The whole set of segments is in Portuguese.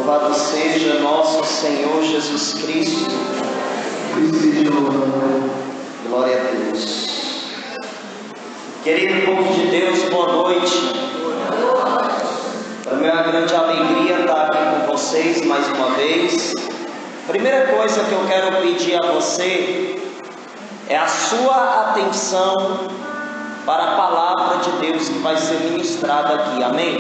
Louvado seja nosso Senhor Jesus Cristo. Glória a Deus. Querido povo de Deus, boa noite. Para mim é uma grande alegria estar aqui com vocês mais uma vez. Primeira coisa que eu quero pedir a você é a sua atenção para a palavra de Deus que vai ser ministrada aqui, amém?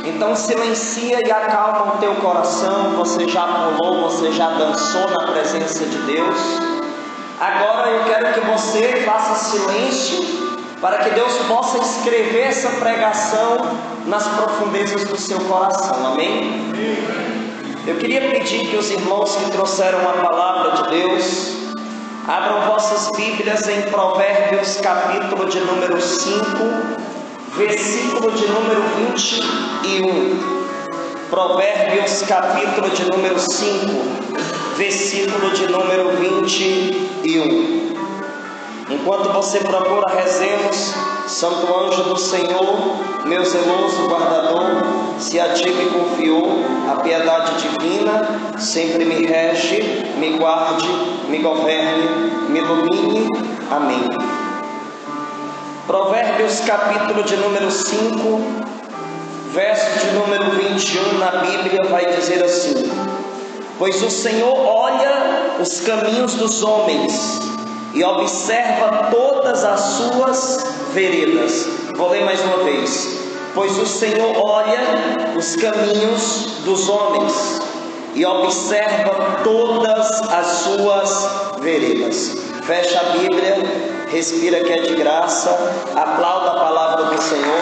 Então silencia e acalma o teu coração. Você já pulou, você já dançou na presença de Deus. Agora eu quero que você faça silêncio para que Deus possa escrever essa pregação nas profundezas do seu coração, amém? Eu queria pedir que os irmãos que trouxeram a palavra de Deus abram vossas Bíblias em Provérbios capítulo de número 5, versículo de número 21. Provérbios capítulo de número 5, versículo de número 21. Enquanto você procura, rezemos: Santo anjo do Senhor, meu zeloso guardador, se a ti me confiou a piedade divina, sempre me rege, me guarde, me governe, me ilumine. Amém. Provérbios capítulo de número 5, verso de número 21 na Bíblia vai dizer assim: pois o Senhor olha os caminhos dos homens e observa todas as suas veredas. Vou ler mais uma vez. Pois o Senhor olha os caminhos dos homens e observa todas as suas veredas. Fecha a Bíblia, respira que é de graça, aplauda a palavra do Senhor.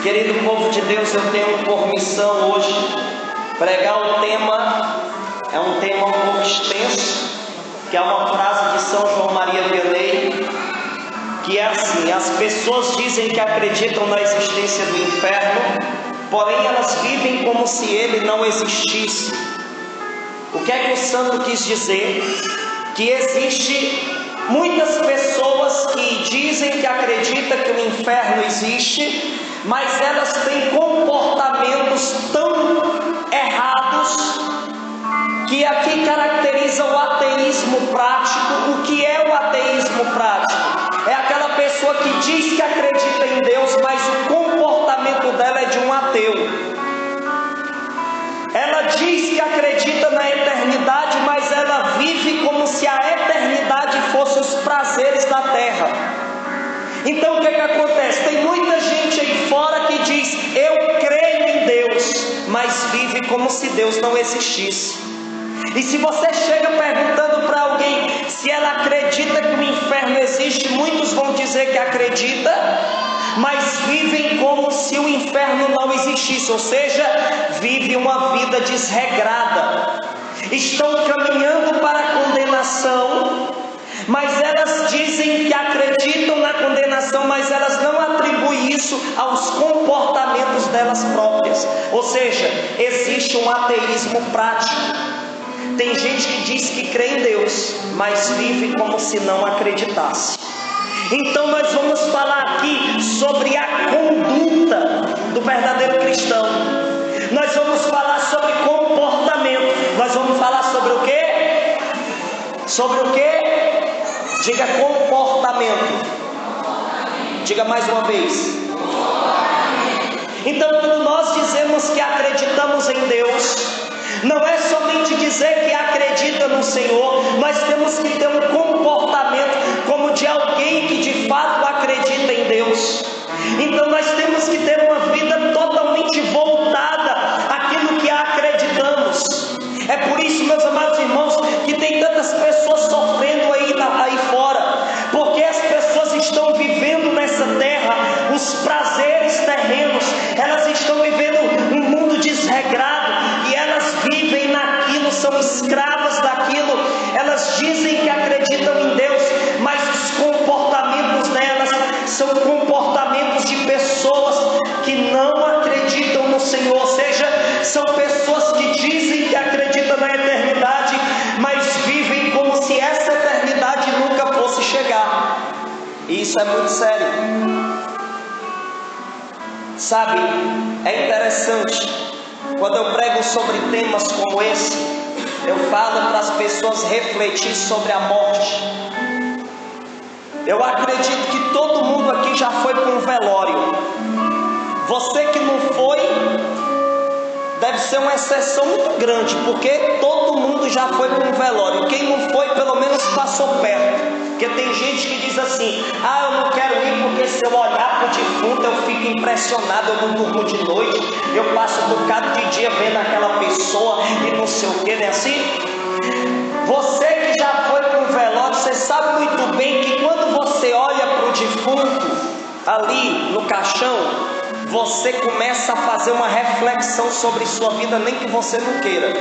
Querido povo de Deus, eu tenho por missão hoje pregar o tema, é um tema um pouco extenso, que é uma frase de São João Maria Vianney, que é assim: as pessoas dizem que acreditam na existência do inferno, porém elas vivem como se ele não existisse. O que é que o santo quis dizer? Que existe muitas pessoas que dizem que acreditam que o inferno existe, mas elas têm comportamentos tão errados que aqui caracteriza o ateísmo prático. O que é o ateísmo prático? É aquela pessoa que diz que acredita em Deus, mas o comportamento dela é de um ateu. Ela diz que acredita na eternidade, mas ela vive como se a eternidade fosse os prazeres da terra. Então o que acontece? Tem muita gente aí fora que diz: eu creio em Deus, mas vive como se Deus não existisse. E se você chega perguntando para alguém se ela acredita que o inferno existe, muitos vão dizer que acredita, mas vivem como se o inferno não existisse, ou seja, vivem uma vida desregrada, estão caminhando para a condenação, mas elas dizem que acreditam na condenação, mas elas não atribuem isso aos comportamentos delas próprias, ou seja, existe um ateísmo prático. Tem gente que diz que crê em Deus, mas vive como se não acreditasse. Então nós vamos falar aqui sobre a conduta do verdadeiro cristão. Nós vamos falar sobre comportamento. Nós vamos falar sobre o quê? Sobre o quê? Diga comportamento. Diga mais uma vez. Então quando nós dizemos que acreditamos em Deus, não é somente dizer que acredita no Senhor, nós temos que ter um comportamento como de alguém que de fato acredita em Deus. Então nós temos que ter uma vida totalmente voltada àquilo que acreditamos. É por isso, meus amados irmãos, que tem tantas pessoas sofrendo aí fora, porque as pessoas estão vivendo nessa terra os prazeres terrenos, elas estão vivendo um mundo desregrado, e elas vivem naquilo, são escravas daquilo. Elas dizem que acreditam em Deus, mas os comportamentos delas são comportamentos de pessoas que não acreditam no Senhor, ou seja, são pessoas que dizem que acreditam na eternidade, mas vivem como se essa eternidade nunca fosse chegar. E isso é muito sério. Sabe, é interessante, quando eu prego sobre temas como esse, eu falo para as pessoas refletir sobre a morte. Eu acredito que todo mundo aqui já foi para um velório. Você que não foi, deve ser uma exceção muito grande, porque todo mundo já foi para um velório. Quem não foi, pelo menos passou perto. Porque tem gente que diz assim: ah, eu não quero ir porque se eu olhar para o defunto eu fico impressionado, eu não durmo de noite, eu passo um bocado de dia vendo aquela pessoa e não sei o que, não é assim? Você que já foi para um velório, você sabe muito bem que quando você olha para o defunto ali no caixão, você começa a fazer uma reflexão sobre sua vida, nem que você não queira,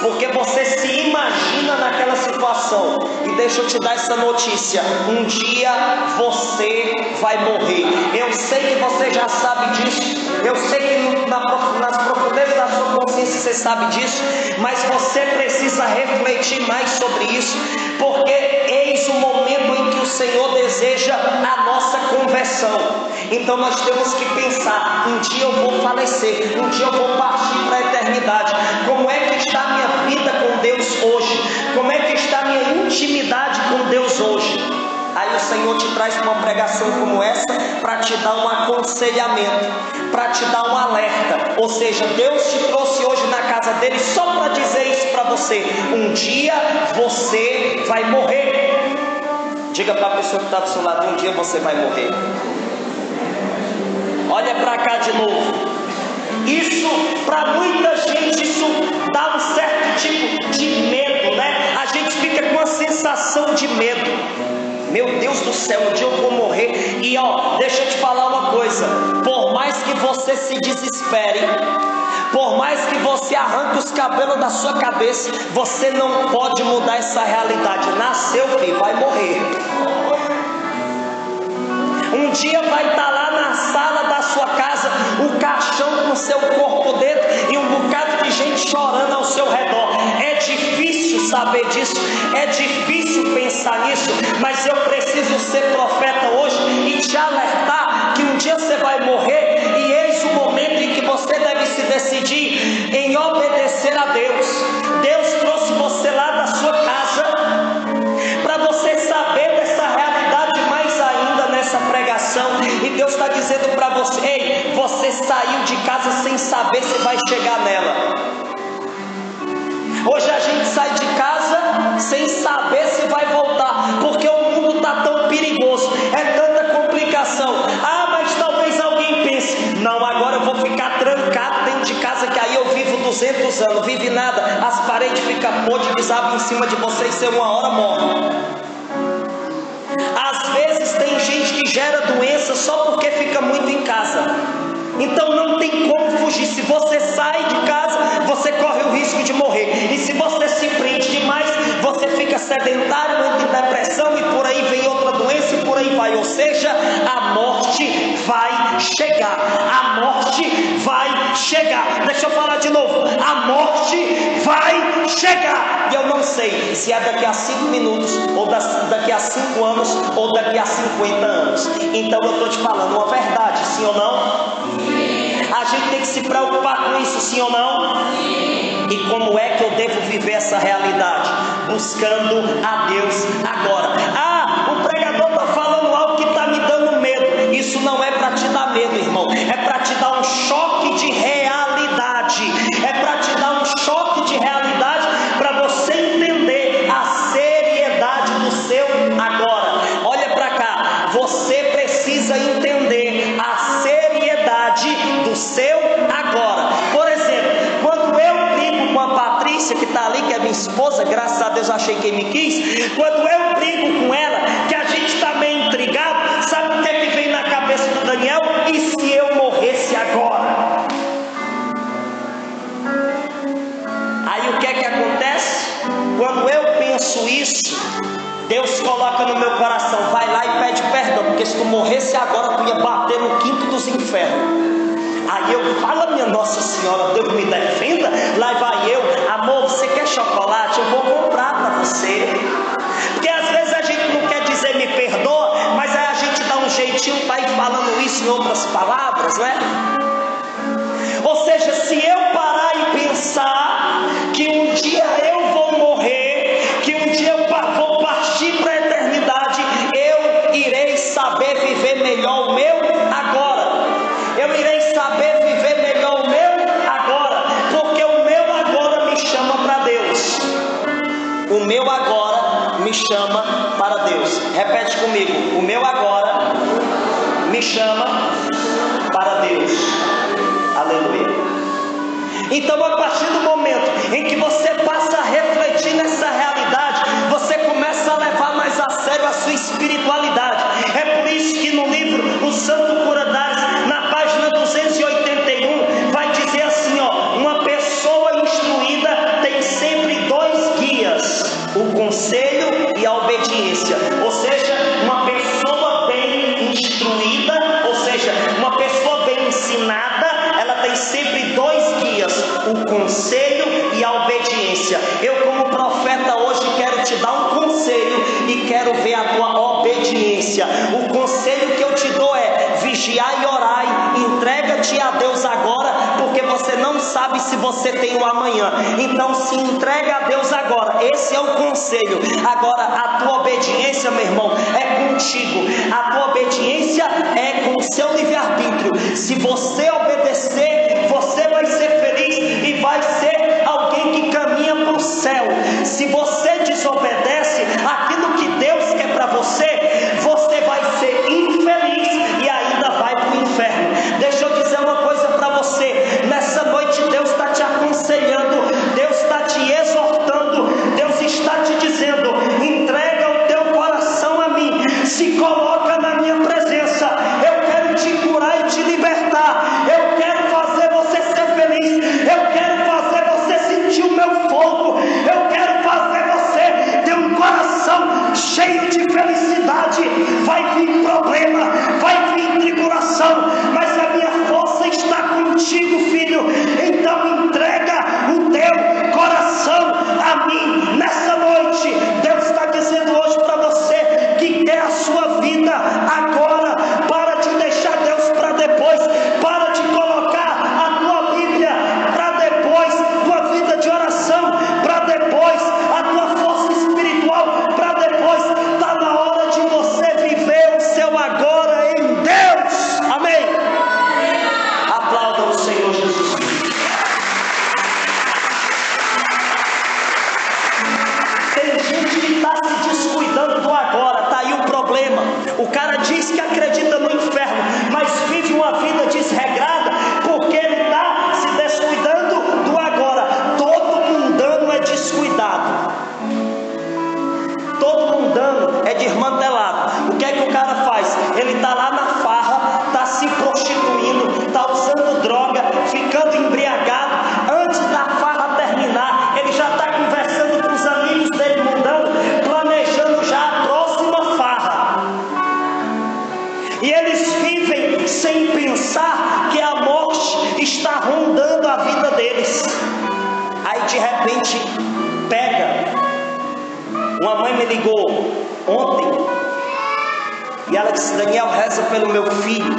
porque você se imagina naquela situação. E deixa eu te dar essa notícia: um dia você vai morrer. Eu sei que você já sabe disso, eu sei que nas profundezas da sua consciência você sabe disso, mas você precisa refletir mais sobre isso, porque eis o momento em que o Senhor deseja a nossa conversão. Então nós temos que pensar: um dia eu vou falecer, um dia eu vou partir para a eternidade. Como é que está a minha vida com Deus hoje? Como é que está a minha intimidade com Deus hoje? Aí o Senhor te traz uma pregação como essa para te dar um aconselhamento, para te dar um alerta. Ou seja, Deus te trouxe hoje na casa dele só para dizer isso para você: um dia você vai morrer. Diga para a pessoa que está do seu lado: um dia você vai morrer. Olha para cá de novo. Isso, para muita gente, isso dá um certo tipo de medo, né? A gente fica com uma sensação de medo. Meu Deus do céu, um dia eu vou morrer. E deixa eu te falar uma coisa: por mais que você se desespere, por mais que você arranque os cabelos da sua cabeça, você não pode mudar essa realidade. Nasceu, filho, vai morrer. Um dia vai estar lá na sala da sua casa, o caixão com seu corpo dentro e um bocado de gente chorando ao seu redor. É difícil saber disso, é difícil pensar nisso, mas eu preciso ser profeta hoje e te alertar que um dia você vai morrer, e eis o momento em que você deve se decidir em obedecer a Deus. Deus trouxe você lá da sua casa para você saber dessa realidade mais ainda nessa pregação. E Deus está dizendo para você: ei, você saiu de casa sem saber se vai chegar nela. Hoje a gente sai de casa sem saber se vai voltar, porque o mundo está tão perigoso, é tanta complicação. Ah, mas talvez alguém pense: não, agora eu vou ficar trancado dentro de casa, que aí eu vivo 200 anos. Vive nada, as paredes ficam podres, desabam em cima de você e você uma hora morre. Às vezes tem gente que gera doença só porque fica muito em casa. Então não tem como fugir. Se você sai de casa, você corre o risco de morrer. E se você se prende demais, você fica sedentário, entra em depressão e por aí vem outra doença e por aí vai. Ou seja, a morte vai chegar. A morte vai chegar. Deixa eu falar de novo: a morte vai chegar. E eu não sei se é daqui a 5 minutos, ou daqui a 5 anos, ou daqui a 50 anos. Então eu estou te falando uma verdade, sim ou não? A gente tem que se preocupar com isso, sim ou não? Sim. E como é que eu devo viver essa realidade? Buscando a Deus agora. Ah, o pregador está falando algo que está me dando medo. Isso não é para te dar medo, irmão. É para te dar um choque de realidade. É para te dar um choque de realidade, para você entender a seriedade do seu agora. Olha para cá. Você precisa entender a seriedade do seu agora. Por exemplo, quando eu brigo com a Patrícia, que está ali, que é minha esposa, graças a Deus achei quem me quis. Quando eu brigo com ela, que a gente está meio intrigado, sabe o que é que vem na cabeça do Daniel? E se eu morresse agora? Aí o que é que acontece? Quando eu penso isso, Deus coloca no meu coração: vai lá e pede perdão, porque se tu morresse agora, tu ia bater no quinto dos infernos. Aí eu falo: minha Nossa Senhora, Deus me defenda. Lá vai eu: amor, você quer chocolate? Eu vou comprar para você. Porque às vezes a gente não quer dizer me perdoa, mas aí a gente dá um jeitinho para ir falando isso. isso em outras palavras, não é? Ou seja, se eu parar e pensar que um dia eu vou morrer, que um dia eu vou partir para a eternidade, eu irei saber viver melhor o meu agora. Eu irei saber viver melhor o meu agora, porque o meu agora me chama para Deus. O meu agora me chama para Deus. Repete comigo: o meu agora me chama para Deus. Aleluia. Então, a partir do momento em que você passa a refletir nessa realidade, você começa a levar mais a sério a sua espiritualidade. É por isso que no livro O Santo Curadares, na página 281, vai dizer assim, ó: uma pessoa instruída tem sempre dois guias, o conselho e a obediência. Ou seja, uma pessoa bem instruída, ou seja, uma pessoa bem ensinada, ela tem sempre dois guias, o conselho e a obediência. Eu, como profeta, hoje quero te dar um conselho e quero ver a tua obediência. O conselho que eu te dou é: vigiai e orai, entrega-te a Deus agora, porque você não sabe se você tem o amanhã. Então se entrega a Deus agora, esse é o conselho. Agora a tua obediência, meu irmão, é contigo. A tua obediência é com o seu livre-arbítrio. Se você obedecer, você vai ser feliz e vai ser alguém que caminha para o céu. Se você desobedece aquilo que Deus quer para você, você vai ser infeliz e ainda vai para o inferno. Deixa eu dizer uma coisa para você. Nessa noite Deus está te aconselhando, Deus está te exortando, Deus está te dizendo: entrega o teu coração a mim, se coloca na minha presença. Eu quero te curar e te libertar. Eu quero fazer você ser feliz. Eu quero fazer você sentir o meu fogo. Eu quero fazer você ter um coração cheio de felicidade. Vai vir problema, vai vir tribulação, mas a minha força está contigo, filho. Então entrega o teu coração a mim. Nessa noite Deus está dizendo hoje para você que quer a sua vida agora. Para de deixar Deus para depois. Para de colocar a tua Bíblia para depois, tua vida de oração para depois, a tua força espiritual para depois. Está na hora de você viver o seu agora em Deus. Amém? Aplauda o Senhor Jesus. Tem gente que está se descuidando do agora. Está aí o problema. O cara diz que acredita no inferno, mas vive uma vida desregrada porque ele está se descuidando do agora. Todo mundano é descuidado. Todo mundano é desmantelado. O que é que o cara faz? Ele está lá na farra, está se prostituindo, está usando droga, ficando embriagado. Antes da farra terminar, ele já está conversando com os amigos dele mundano, planejando já a próxima farra. E eles vivem sem pensar que a morte está rondando a vida deles. Aí de repente pega. Uma mãe me ligou ontem e ela disse: Daniel, reza pelo meu filho,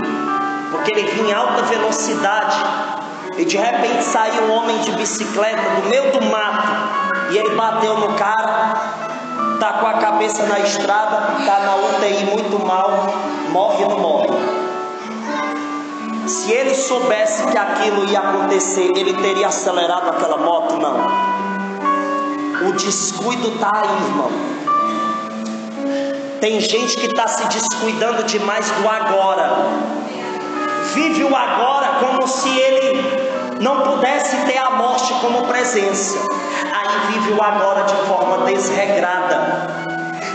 porque ele vinha em alta velocidade e de repente saiu um homem de bicicleta do meio do mato e ele bateu no cara, está com a cabeça na estrada, está na UTI muito mal, morre ou não morre? Se ele soubesse que aquilo ia acontecer, ele teria acelerado aquela moto? Não. O descuido está aí, irmão. Tem gente que está se descuidando demais do agora. Vive o agora como se ele não pudesse ter a morte como presença. Aí vive o agora de forma desregrada.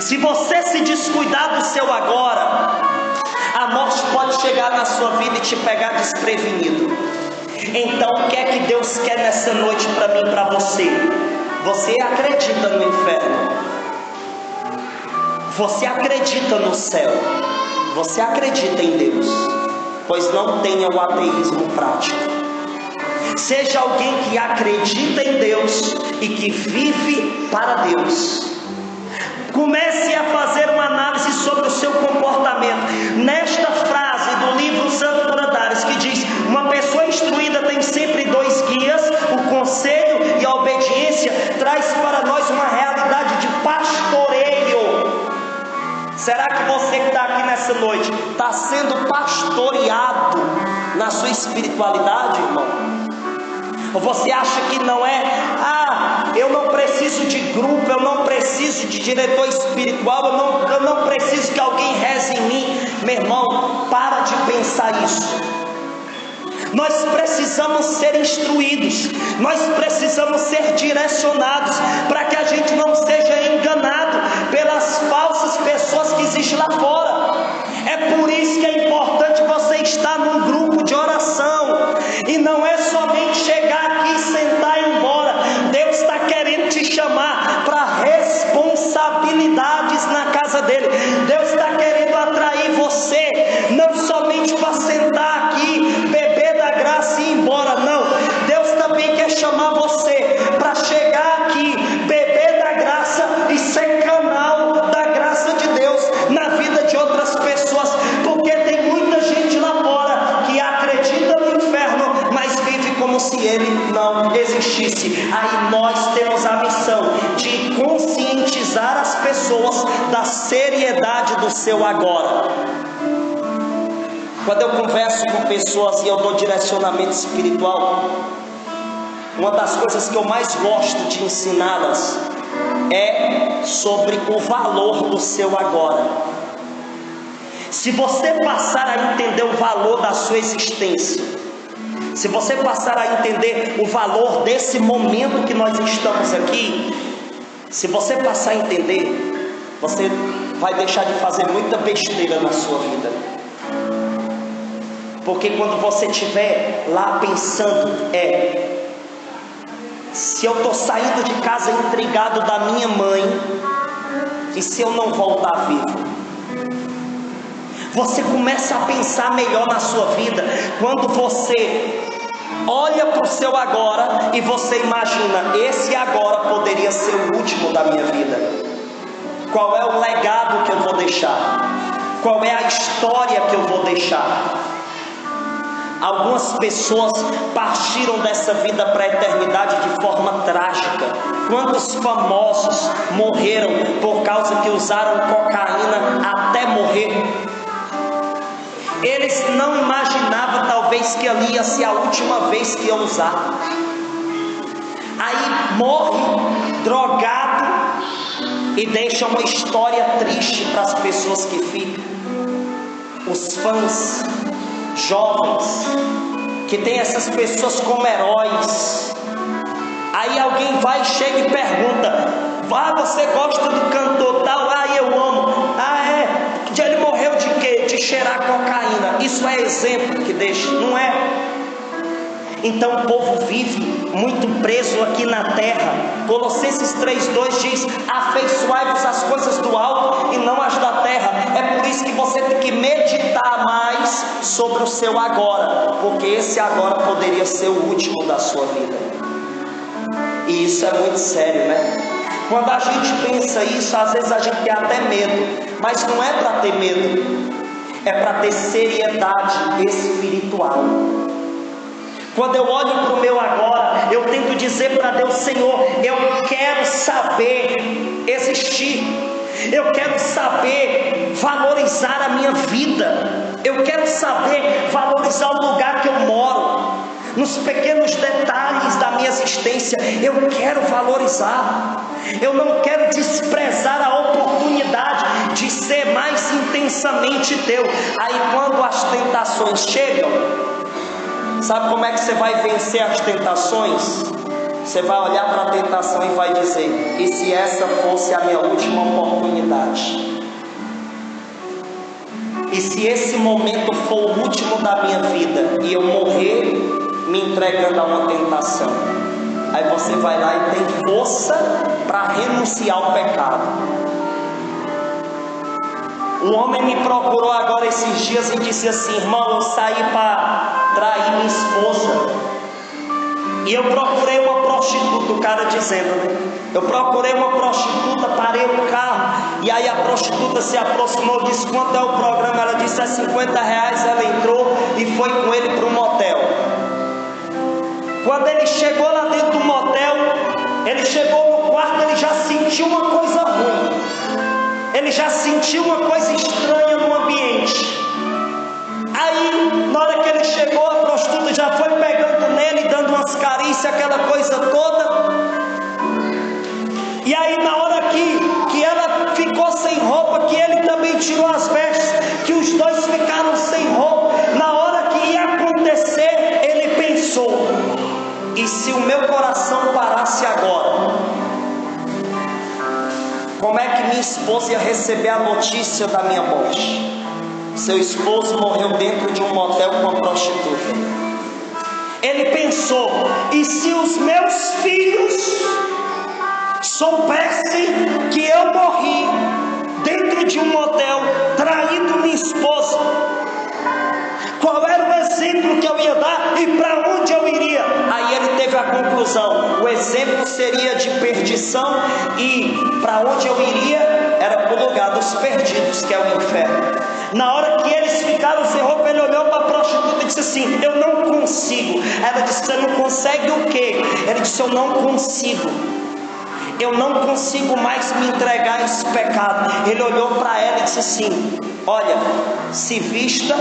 Se você se descuidar do seu agora, a morte pode chegar na sua vida e te pegar desprevenido. Então o que é que Deus quer nessa noite para mim e para você? Você acredita no inferno? Você acredita no céu? Você acredita em Deus? Pois não tenha o ateísmo prático. Seja alguém que acredita em Deus e que vive para Deus. Comece a fazer uma análise sobre o seu comportamento. Nesta frase do livro que está aqui nessa noite está sendo pastoreado na sua espiritualidade, irmão? Ou você acha que não é? Eu não preciso de grupo, eu não preciso de diretor espiritual, eu não preciso que alguém reze em mim. Meu irmão, para de pensar isso. Nós precisamos ser instruídos, nós precisamos ser direcionados, para que a gente não seja enganado pelas falsas pessoas que existem lá fora. É por isso que é importante você estar num grupo de oração, e não é somente chegar aqui, sentar e ir embora. Deus está querendo te chamar para responsabilidades na casa dele. Deus está querendo atrair você, não somente para sentar aqui, beber da graça e ir embora, não. Deus também quer chamar você para chegar aqui, beber da graça e ser canal da graça de Deus na vida de outras pessoas, porque tem muita gente lá fora que acredita no inferno, mas vive como se ele não existisse. Aí nós temos a missão de conscientizar as pessoas da seriedade do seu agora. Quando eu converso com pessoas e eu dou direcionamento espiritual, uma das coisas que eu mais gosto de ensiná-las é sobre o valor do seu agora. Se você passar a entender o valor da sua existência, se você passar a entender o valor desse momento que nós estamos aqui, se você passar a entender, você vai deixar de fazer muita besteira na sua vida. Porque quando você estiver lá pensando, se eu estou saindo de casa intrigado da minha mãe, e se eu não voltar vivo? Você começa a pensar melhor na sua vida, quando você olha para o seu agora, e você imagina, esse agora poderia ser o último da minha vida. Qual é o legado que eu vou deixar? Qual é a história que eu vou deixar? Algumas pessoas partiram dessa vida para a eternidade de forma trágica. Quantos famosos morreram por causa que usaram cocaína até morrer? Eles não imaginavam talvez que ali ia ser a última vez que iam usar. Aí morre drogado e deixa uma história triste para as pessoas que ficam. Os fãs jovens, que tem essas pessoas como heróis. Aí alguém vai, chega e pergunta: você gosta do cantor tal? Eu amo. Ele morreu de quê? De cheirar cocaína. Isso é exemplo que deixa, não é? Então o povo vive muito preso aqui na terra. Colossenses 3:2 diz: afeiçoai-vos às coisas do alto e não as da terra. É por isso que você tem que meditar mais sobre o seu agora, porque esse agora poderia ser o último da sua vida. E isso é muito sério, né? Quando a gente pensa isso, às vezes a gente tem até medo, mas não é para ter medo, é para ter seriedade espiritual. Quando eu olho para o meu agora, eu tento dizer para Deus: Senhor, eu quero saber existir, eu quero saber valorizar a minha vida, eu quero saber valorizar o lugar que eu moro, nos pequenos detalhes da minha existência, eu quero valorizar. Eu não quero desprezar a oportunidade de ser mais intensamente teu. Aí quando as tentações chegam, sabe como é que você vai vencer as tentações? Você vai olhar para a tentação e vai dizer: e se essa fosse a minha última oportunidade? E se esse momento for o último da minha vida e eu morrer me entregando a uma tentação? Aí você vai lá e tem força para renunciar ao pecado. Um homem me procurou agora esses dias e disse assim: irmão, eu saí para trair minha esposa, e eu procurei uma prostituta. O cara dizendo, né? Eu procurei uma prostituta, parei o carro, e aí a prostituta se aproximou, disse: quanto é o programa? Ela disse: é R$50. Ela entrou e foi com ele para um motel. Quando ele chegou lá dentro do motel, ele chegou no quarto, ele já sentiu uma coisa ruim, ele já sentiu uma coisa estranha como é que minha esposa ia receber a notícia da minha morte? Seu esposo morreu dentro de um motel com uma prostituta. Ele pensou: e se os meus filhos soubessem que eu morri dentro de um motel, traindo minha esposa, qual era o exemplo que eu ia dar e para onde eu iria? Aí ele teve a conclusão: o exemplo seria de perdição, e para onde eu iria era para o lugar dos perdidos, que é o inferno. Na hora que eles ficaram sem roupa, ele olhou para a prostituta e disse assim: eu não consigo. Ela disse: você não consegue o quê? Ele disse: eu não consigo mais me entregar a esse pecado. Ele olhou para ela e disse assim: olha, se vista,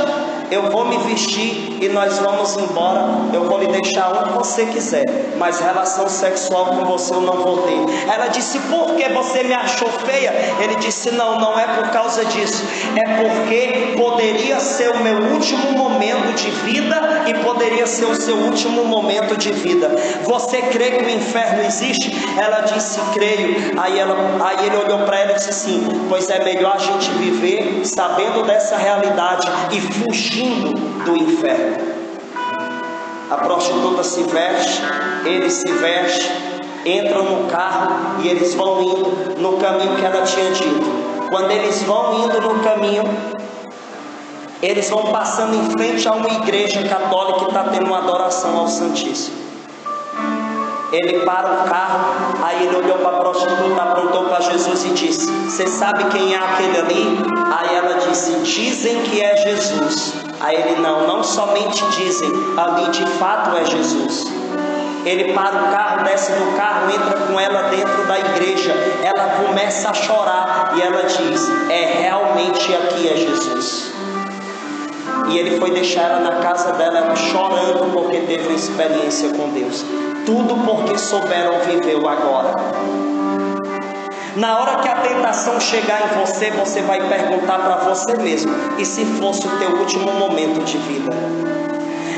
eu vou me vestir e nós vamos embora. Eu vou lhe deixar onde você quiser, mas relação sexual com você eu não vou ter. Ela disse: por que você me achou feia? Ele disse: não é por causa disso, é porque poderia ser o meu último momento de vida e poderia ser o seu último momento de vida. Você crê que o inferno existe? Ela disse: creio. Aí ele olhou para ela e disse assim: pois é melhor a gente viver sabendo dessa realidade e fugindo do inferno. A prostituta se veste, ele se veste, entram no carro e eles vão indo no caminho que ela tinha dito. Quando eles vão indo no caminho, eles vão passando em frente a uma igreja católica que está tendo uma adoração ao Santíssimo. Ele para o carro, aí ele olhou para a prostituta, apontou para Jesus e disse: você sabe quem é aquele ali? Aí ela disse: dizem que é Jesus. Aí ele: não somente dizem, ali de fato é Jesus. Ele para o carro, desce do carro, entra com ela dentro da igreja. Ela começa a chorar e ela diz: realmente aqui é Jesus. E ele foi deixar ela na casa dela chorando porque teve uma experiência com Deus. Tudo porque souberam viver o agora. Na hora que a tentação chegar em você, você vai perguntar para você mesmo: e se fosse o teu último momento de vida?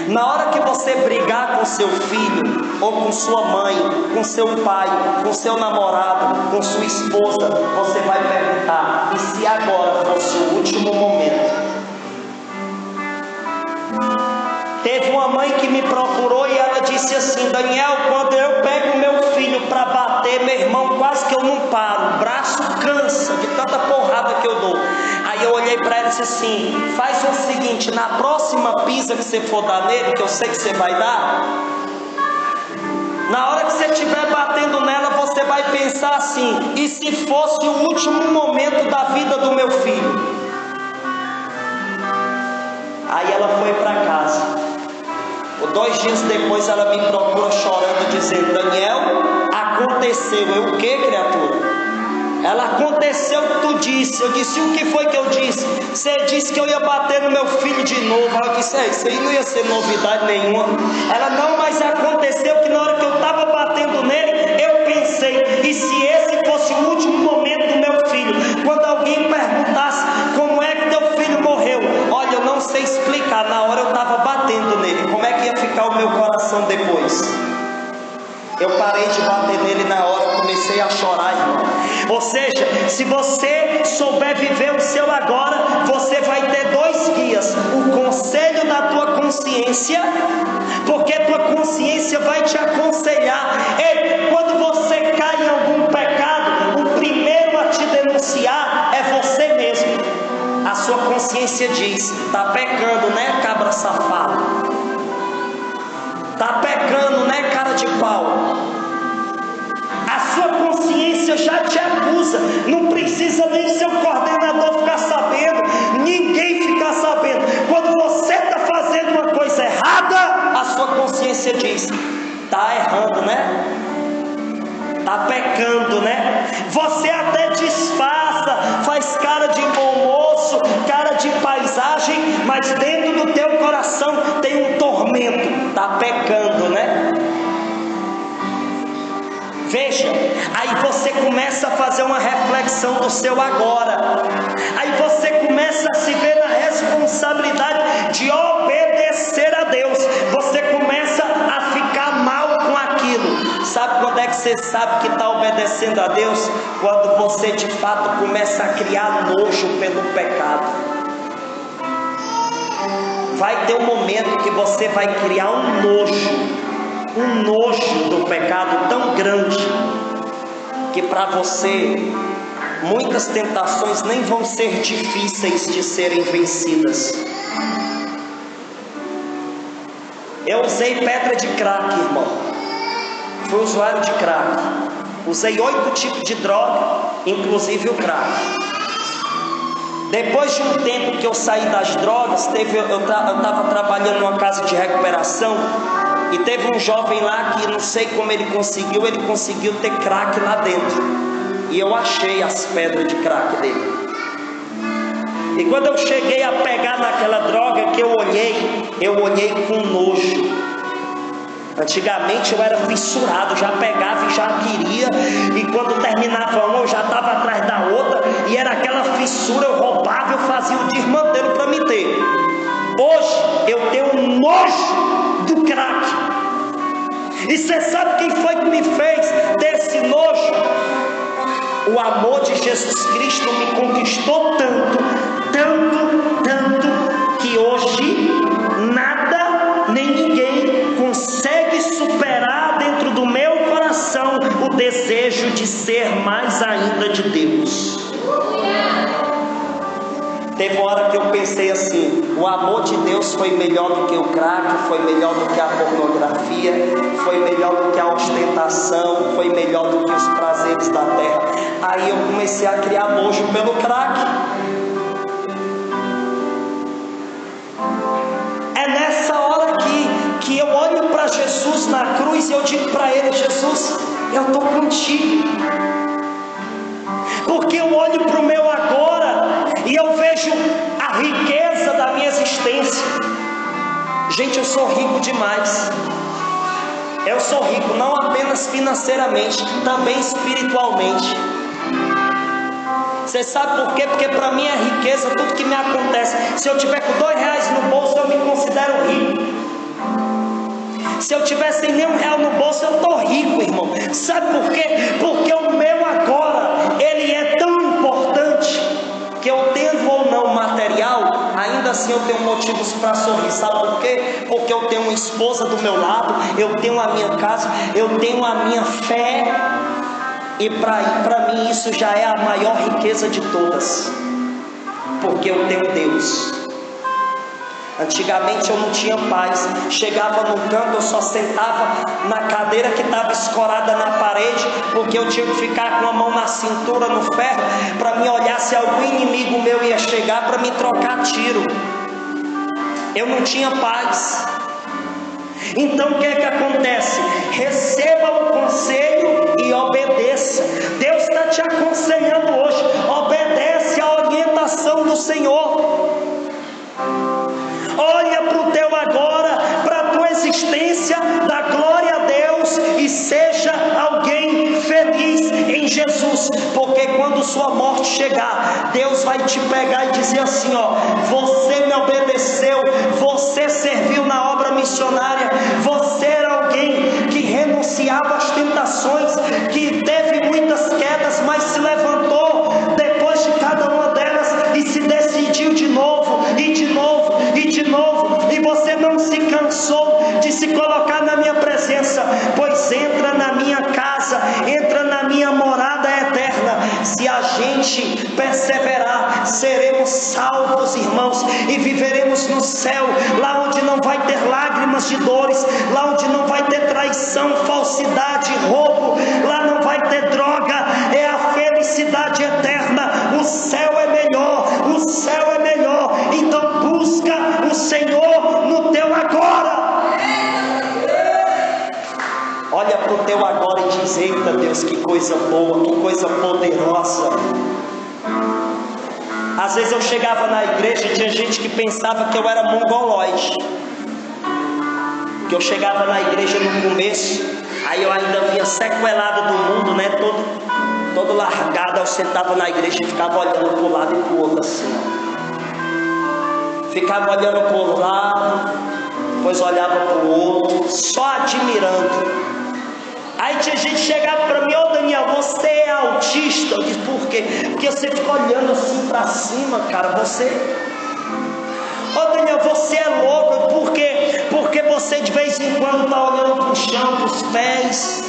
Na hora que você brigar com seu filho, ou com sua mãe, com seu pai, com seu namorado, com sua esposa, você vai perguntar: e se agora fosse o último momento? Teve uma mãe que me procurou e ela disse assim: Daniel, quando eu pego meu filho para bater, meu irmão, quase que eu não paro, o braço cansa de tanta porrada que eu dou. Aí eu olhei para ela e disse assim: faz o seguinte, na próxima pisa que você for dar nele, que eu sei que você vai dar, na hora que você estiver batendo nela, você vai pensar assim: e se fosse o último momento da vida do meu filho? Aí ela foi para casa. 2 dias depois ela me procura chorando, dizendo: Daniel, aconteceu. Eu: o que, criatura? Ela: aconteceu o que tu disse. Eu disse: o que foi que eu disse? Você disse que eu ia bater no meu filho de novo. Ela disse: isso aí não ia ser novidade nenhuma. Ela: não, mas aconteceu que na hora que eu estava batendo nele, eu pensei: e se esse fosse o último momento do meu filho? Quando alguém perguntasse: como é que teu filho morreu? Olha, eu não sei explicar, na hora eu estava batendo nele. Como é que ia ficar o meu coração depois? Eu parei de bater nele na hora, comecei a chorar, irmão. Ou seja, se você souber viver o seu agora, você vai ter 2 guias: o conselho da tua consciência, porque tua consciência vai te aconselhar. Ei, quando você cai em algum pecado, o primeiro a te denunciar é você mesmo. A sua consciência diz: tá pecando, né, cabra safado? Tá pecando, né, cara de pau? A sua consciência já te acusa. Não precisa nem seu coordenador ficar sabendo, ninguém ficar sabendo. Quando você está fazendo uma coisa errada, a sua consciência diz: tá errando, né? Tá pecando, né? Você até disfarça, faz cara de bom moço, cara de paisagem, mas dentro do teu coração tem um tormento. Tá pecando, né? Veja, aí você começa a fazer uma reflexão do seu agora. Aí você começa a se ver na responsabilidade de obedecer a Deus. Você começa a ficar mal com aquilo. Sabe quando é que você você sabe que está obedecendo a Deus? Quando você de fato começa a criar nojo pelo pecado. Vai ter um momento que você vai criar um nojo do pecado tão grande, que para você muitas tentações nem vão ser difíceis de serem vencidas. Eu usei pedra de crack, irmão. Fui usuário de crack. Usei 8 tipos de droga, inclusive o crack. Depois de um tempo que eu saí das drogas, eu estava trabalhando numa casa de recuperação, e teve um jovem lá que não sei como ele conseguiu ter crack lá dentro. E eu achei as pedras de crack dele. E quando eu cheguei a pegar naquela droga que eu olhei com nojo. Antigamente eu era fissurado, já pegava e já queria, e quando terminava uma eu já estava atrás da outra, e era aquela fissura, eu roubava, eu fazia o desmantelo para me ter. Hoje eu tenho nojo do crack. E você sabe quem foi que me fez desse nojo? O amor de Jesus Cristo me conquistou tanto, que hoje nada nem ninguém consegue superar dentro do meu coração o desejo de ser mais ainda de Deus. Teve uma hora que eu pensei assim: o amor de Deus foi melhor do que o crack, foi melhor do que a pornografia, foi melhor do que a ostentação, foi melhor do que os prazeres da terra. Aí eu comecei a criar nojo pelo crack. É nessa hora que eu olho para Jesus na cruz e eu digo para Ele: Jesus, eu estou contigo. Porque eu olho para o meu agora e eu vejo a riqueza da minha existência. Gente, eu sou rico demais. Eu sou rico não apenas financeiramente, também espiritualmente. Você sabe por quê? Porque para mim é riqueza tudo que me acontece. Se eu tiver com R$2 no bolso, eu me considero rico. Se eu tiver sem nenhum real no bolso, eu estou rico, irmão. Sabe por quê? Porque o meu agora, ele é tão importante, que eu tendo ou não material, ainda assim eu tenho motivos para sorrir. Sabe por quê? Porque eu tenho uma esposa do meu lado, eu tenho a minha casa, eu tenho a minha fé. E para mim isso já é a maior riqueza de todas, porque eu tenho Deus. Antigamente eu não tinha paz. Chegava num canto, eu só sentava na cadeira que estava escorada na parede, porque eu tinha que ficar com a mão na cintura, no ferro, para me olhar se algum inimigo meu ia chegar para me trocar tiro. Eu não tinha paz. Então o que é que acontece? Receba o conselho e obedeça. Deus está te aconselhando hoje: obedece à orientação do Senhor. Olha para o teu agora, para a tua existência, dá glória a Deus e seja alguém feliz em Jesus. Porque quando sua morte chegar, Deus vai te pegar e dizer assim: ó, você me obedeceu, você serviu na obra missionária, você era alguém que renunciava às tentações, que teve muitas quedas, mas se levantou depois de cada uma delas e se decidiu de novo, e de novo, e de novo, e você não se cansou de se colocar na minha presença. Pois entra na minha casa, entra na minha morada eterna. Se a gente perseverar, seremos salvos, irmãos, e viveremos no céu, lá onde não vai ter lágrimas de dores, lá onde não vai ter traição, falsidade, roubo, lá não vai ter droga. É a felicidade eterna. O céu é melhor, o céu é melhor. Então busca o Senhor no teu agora. Olha para o teu agora e diz: eita Deus, que coisa boa, que coisa poderosa. Às vezes eu chegava na igreja e tinha gente que pensava que eu era mongoloide, que eu chegava na igreja no começo, aí eu ainda vinha sequelado do mundo, né, todo largado. Eu sentava na igreja e ficava olhando para um lado e para o outro assim, ficava olhando para um lado, depois olhava para o outro, só admirando. Aí tinha gente que chegava para mim: ô Daniel, você é autista? Eu disse: por quê? Porque você fica olhando assim para cima, cara. Ô Daniel, você é louco. Por quê? Porque você de vez em quando está olhando para o chão, para os pés.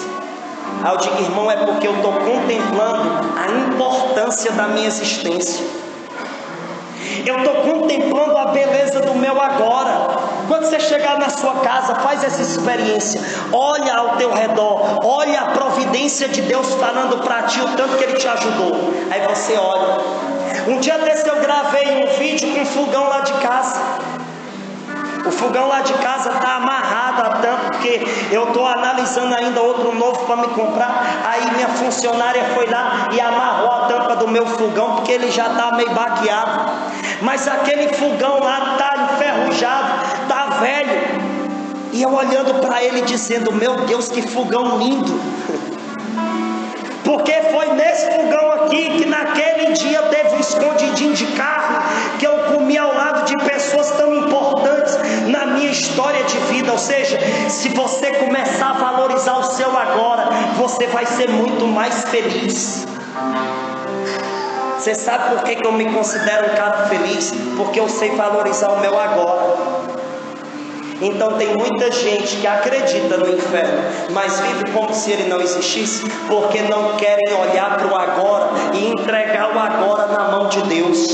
Aí eu digo: irmão, é porque eu estou contemplando a importância da minha existência. Eu estou contemplando a beleza do meu agora. Quando você chegar na sua casa, faz essa experiência. Olha ao teu redor, olha a providência de Deus falando para ti, o tanto que Ele te ajudou. Aí você olha. Um dia desse eu gravei um vídeo com um fogão lá de casa. O fogão lá de casa está amarrado a tampa, porque eu estou analisando ainda outro novo para me comprar. Aí minha funcionária foi lá e amarrou a tampa do meu fogão, porque ele já está meio baqueado. Mas aquele fogão lá está enferrujado, está velho. E eu olhando para ele dizendo: meu Deus, que fogão lindo. Porque foi nesse fogão aqui que naquele dia teve um escondidinho de carro, que eu comi ao lado de pessoas tão importantes na minha história de vida. Ou seja, se você começar a valorizar o seu agora, você vai ser muito mais feliz. Você sabe por que eu me considero um cara feliz? Porque eu sei valorizar o meu agora. Então tem muita gente que acredita no inferno, mas vive como se ele não existisse, porque não querem olhar para o agora e entregar o agora na mão de Deus.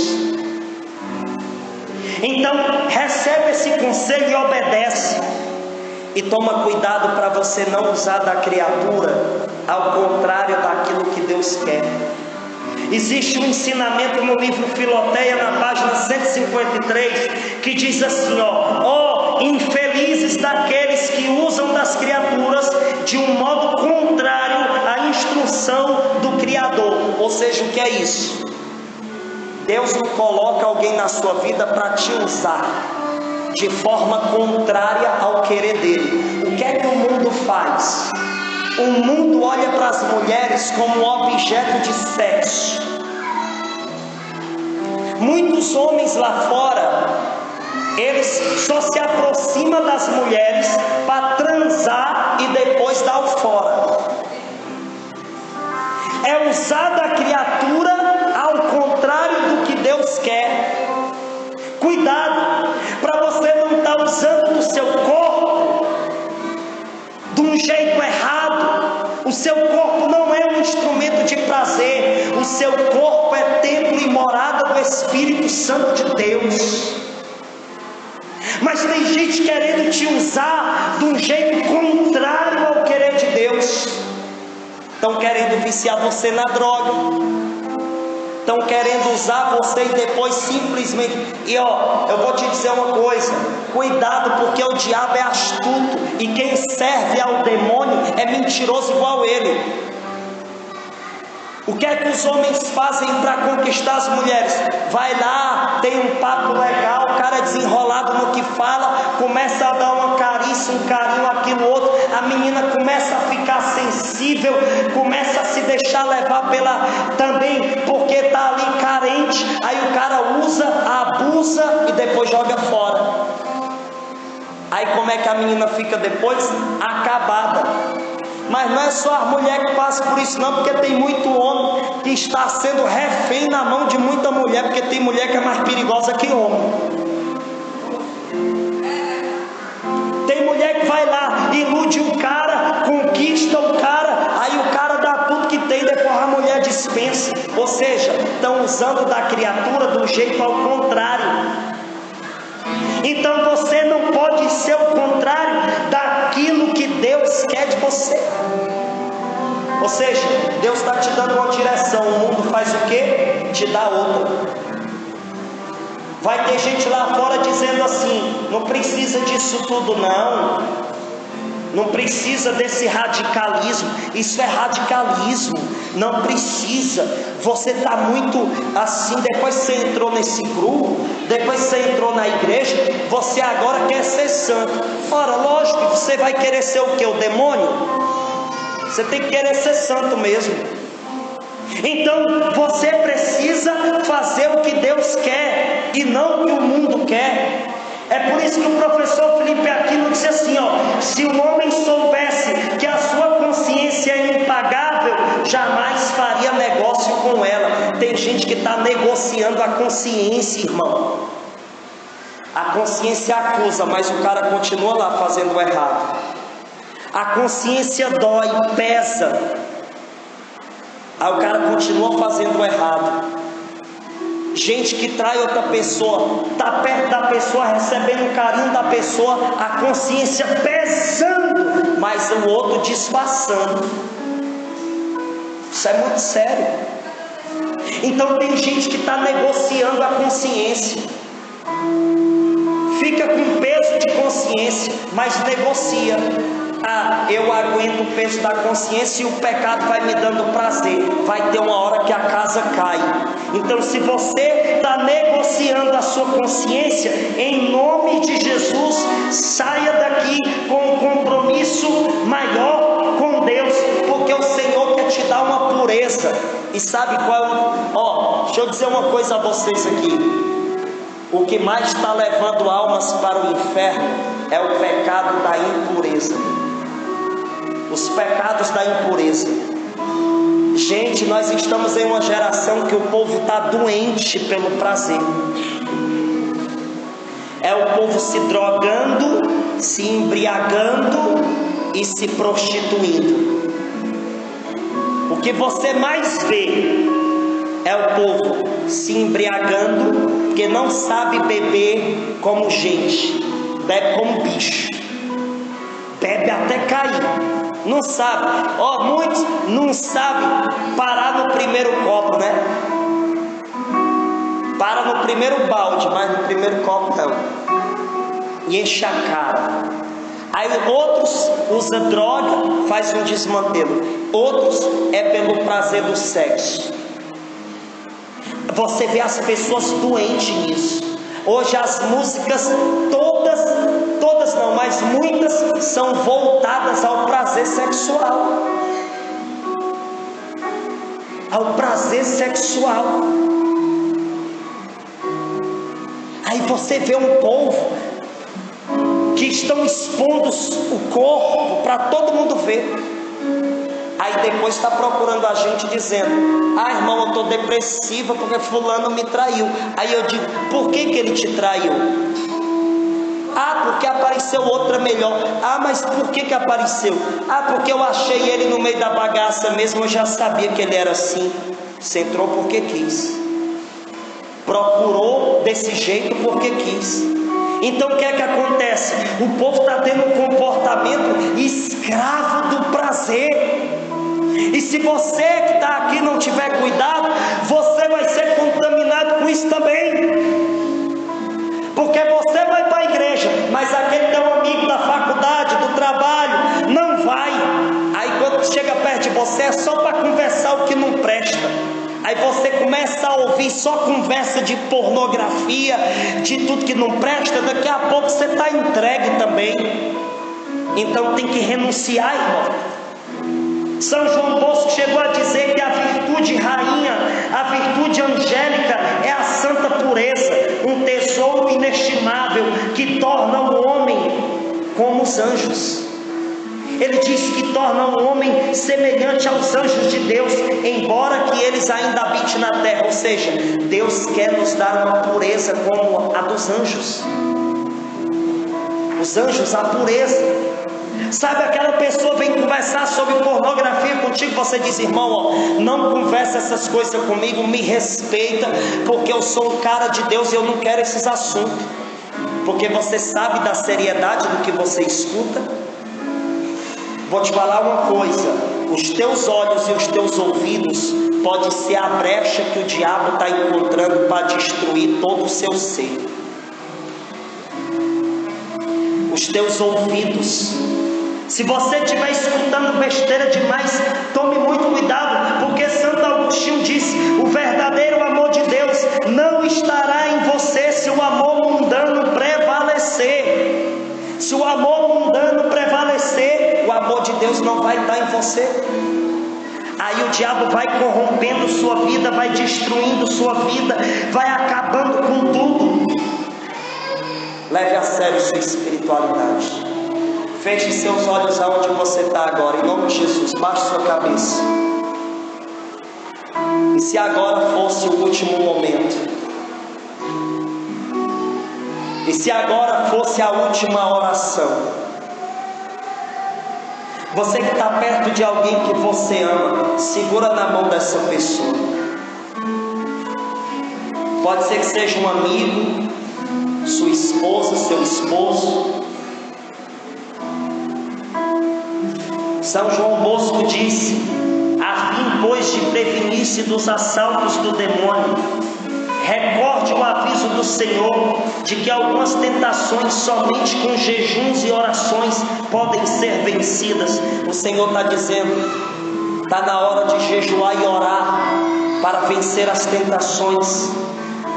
Então recebe esse conselho e obedece. E toma cuidado para você não usar da criatura ao contrário daquilo que Deus quer. Existe um ensinamento no livro Filoteia, na página 153, que diz assim: ó, infelizes daqueles que usam das criaturas de um modo contrário à instrução do Criador. Ou seja, o que é isso? Deus não coloca alguém na sua vida para te usar de forma contrária ao querer dele. O que é que o mundo faz? O mundo olha para as mulheres como objeto de sexo. Muitos homens lá fora, eles só se aproximam das mulheres para transar e depois dar o fora. É usar da criatura ao contrário do que Deus quer. Cuidado, para você não estar usando do seu corpo de um jeito errado. O seu corpo não é um instrumento de prazer. O seu corpo é templo e morada do Espírito Santo de Deus. Mas tem gente querendo te usar de um jeito contrário ao querer de Deus. Estão querendo viciar você na droga. Estão querendo usar você e depois simplesmente... E eu vou te dizer uma coisa: cuidado, porque o diabo é astuto, e quem serve ao demônio é mentiroso igual ele. O que é que os homens fazem para conquistar as mulheres? Vai lá, tem um papo legal, o cara é desenrolado no que fala, começa a dar uma carícia, um carinho, aquilo outro, a menina começa a ficar sensível, começa a se deixar levar também, porque está ali carente. Aí o cara usa, abusa e depois joga fora. Aí como é que a menina fica depois? Acabada. Mas não é só a mulher que passa por isso não, porque tem muito homem que está sendo refém na mão de muita mulher, porque tem mulher que é mais perigosa que homem. Tem mulher que vai lá, ilude o cara, conquista o cara, aí o cara dá tudo que tem, depois a mulher dispensa. Ou seja, estão usando da criatura do jeito ao contrário. Então você não pode ser o contrário daquilo que Deus quer de você. Ou seja, Deus está te dando uma direção, o mundo faz o quê? Te dá outra. Vai ter gente lá fora dizendo assim: não precisa disso tudo não. Não precisa desse radicalismo. Isso é radicalismo. Não precisa. Você está muito assim. Depois você entrou nesse grupo, depois você entrou na igreja, você agora quer ser santo. Ora, lógico que você vai querer ser o que? O demônio? Você tem que querer ser santo mesmo. Então você precisa fazer o que Deus quer e não o que o mundo quer. É por isso que o professor Felipe Aquino disse assim: se o homem soubesse que a sua consciência jamais faria negócio com ela. Tem gente que está negociando a consciência, irmão. A consciência acusa, mas o cara continua lá fazendo o errado. A consciência dói, pesa, aí o cara continua fazendo o errado. Gente que trai outra pessoa, está perto da pessoa, recebendo o carinho da pessoa, a consciência pesando, mas o outro disfarçando. Isso é muito sério. Então tem gente que está negociando a consciência, fica com peso de consciência, mas negocia. Ah, eu aguento o peso da consciência e o pecado vai me dando prazer. Vai ter uma hora que a casa cai. Então, se você está negociando a sua consciência, em nome de Jesus, saia daqui com um compromisso maior com Deus, porque o Senhor quer te dar uma pureza. E sabe qual? Deixa eu dizer uma coisa a vocês aqui. O que mais está levando almas para o inferno é o pecado da impureza. Os pecados da impureza. Gente, nós estamos em uma geração que o povo está doente pelo prazer. É o povo se drogando, se embriagando e se prostituindo. O que você mais vê é o povo se embriagando, porque não sabe beber como gente, bebe como bicho, bebe até cair. Não sabe, muitos não sabem parar no primeiro copo, né? Para no primeiro balde, mas no primeiro copo não. E enche a cara. Aí outros usam droga, faz um desmantelo. Outros é pelo prazer do sexo. Você vê as pessoas doentes nisso. Hoje as músicas todas não, mas muitas são voltadas ao prazer sexual. Ao prazer sexual. Aí você vê um povo que estão expondo o corpo para todo mundo ver. Aí depois está procurando a gente dizendo: ah, irmão, eu estou depressiva porque fulano me traiu. Aí eu digo: por que ele te traiu? Ah, porque apareceu outra melhor. Ah, mas por que apareceu? Ah, porque eu achei ele no meio da bagaça mesmo. Eu já sabia que ele era assim. Você entrou porque quis, procurou desse jeito porque quis. Então o que é que acontece? O povo está tendo um comportamento escravo do prazer. E se você que está aqui não tiver cuidado, você vai ser contaminado com isso também. Porque você vai para a igreja, mas aquele teu amigo da faculdade, do trabalho, não vai. Aí quando chega perto de você é só para conversar o que não presta. Aí você começa a ouvir só conversa de pornografia, de tudo que não presta. Daqui a pouco você está entregue também. Então tem que renunciar, irmão. São João Bosco chegou a dizer que a virtude rainha, a virtude angélica é a santa pureza, um tesouro inestimável que torna o homem como os anjos. Ele diz que torna o homem semelhante aos anjos de Deus, embora que eles ainda habitem na terra. Ou seja, Deus quer nos dar uma pureza como a dos anjos. Os anjos, a pureza. Sabe, aquela pessoa vem conversar sobre pornografia contigo, você diz: irmão, não conversa essas coisas comigo, me respeita, porque eu sou um cara de Deus e eu não quero esses assuntos. Porque você sabe da seriedade do que você escuta. Vou te falar uma coisa: os teus olhos e os teus ouvidos pode ser a brecha que o diabo está encontrando para destruir todo o seu ser. Os teus ouvidos. Se você estiver escutando besteira demais, tome muito cuidado, porque Santo Agostinho disse: o verdadeiro amor de Deus não estará em você se o amor mundano prevalecer. Se o amor mundano prevalecer, o amor de Deus não vai estar em você. Aí o diabo vai corrompendo sua vida, vai destruindo sua vida, vai acabando com tudo. Leve a sério sua espiritualidade. Feche seus olhos aonde você está agora, em nome de Jesus. Baixe sua cabeça. E se agora fosse o último momento? E se agora fosse a última oração? Você que está perto de alguém que você ama, segura na mão dessa pessoa. Pode ser que seja um amigo, sua esposa, seu esposo. São João Bosco disse: a fim, pois, de prevenir-se dos assaltos do demônio, recorde o aviso do Senhor de que algumas tentações somente com jejuns e orações podem ser vencidas. O Senhor está dizendo: está na hora de jejuar e orar para vencer as tentações.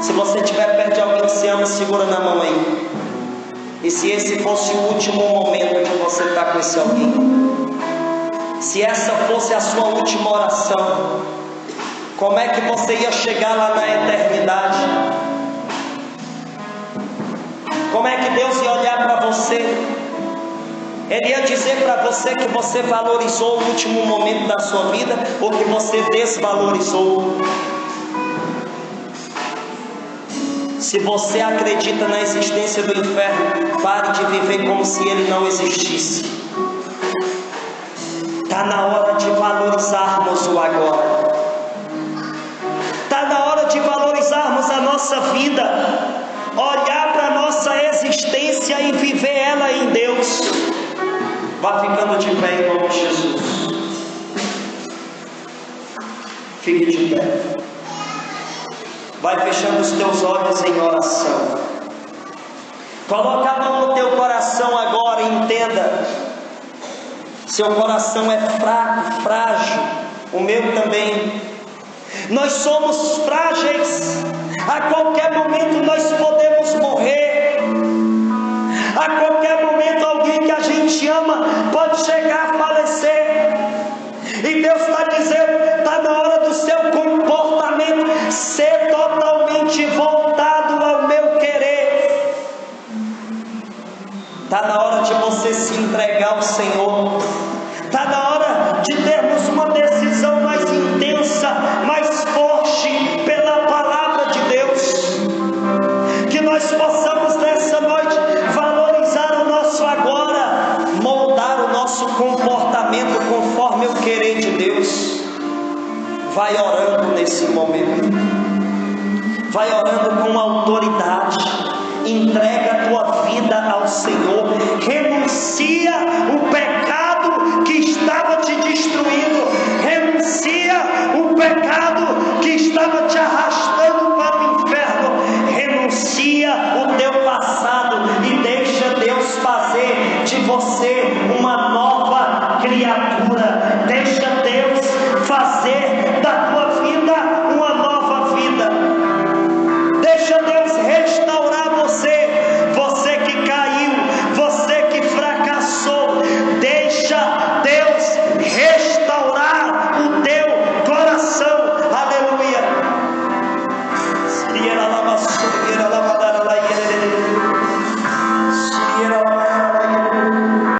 Se você estiver perto de alguém que se ama, segura na mão aí. E se esse fosse o último momento de você estar com esse alguém, se essa fosse a sua última oração, como é que você ia chegar lá na eternidade? Como é que Deus ia olhar para você? Ele ia dizer para você que você valorizou o último momento da sua vida, ou que você desvalorizou? Se você acredita na existência do inferno, pare de viver como se ele não existisse. Está na hora de valorizarmos o agora. Está na hora de valorizarmos a nossa vida, olhar para a nossa existência e viver ela em Deus. Vá ficando de pé em nome de Jesus. Fique de pé. Vai fechando os teus olhos em oração. Coloca a mão no teu coração agora e entenda: seu coração é fraco, frágil, o meu também. Nós somos frágeis. A qualquer momento nós podemos morrer. A qualquer momento alguém que a gente ama pode chegar a falecer. E Deus está dizendo: está na hora do seu comportamento ser totalmente voltado ao meu querer. Está na hora de você se entregar ao Senhor. Está na hora de termos uma decisão mais intensa, mais forte pela palavra de Deus. Que nós possamos nessa noite valorizar o nosso agora, moldar o nosso comportamento conforme o querer de Deus. Vai orando nesse momento. Vai orando com autoridade. Entrega a tua vida ao Senhor. Renuncia o pecado que estava te destruindo. Renuncia o pecado que estava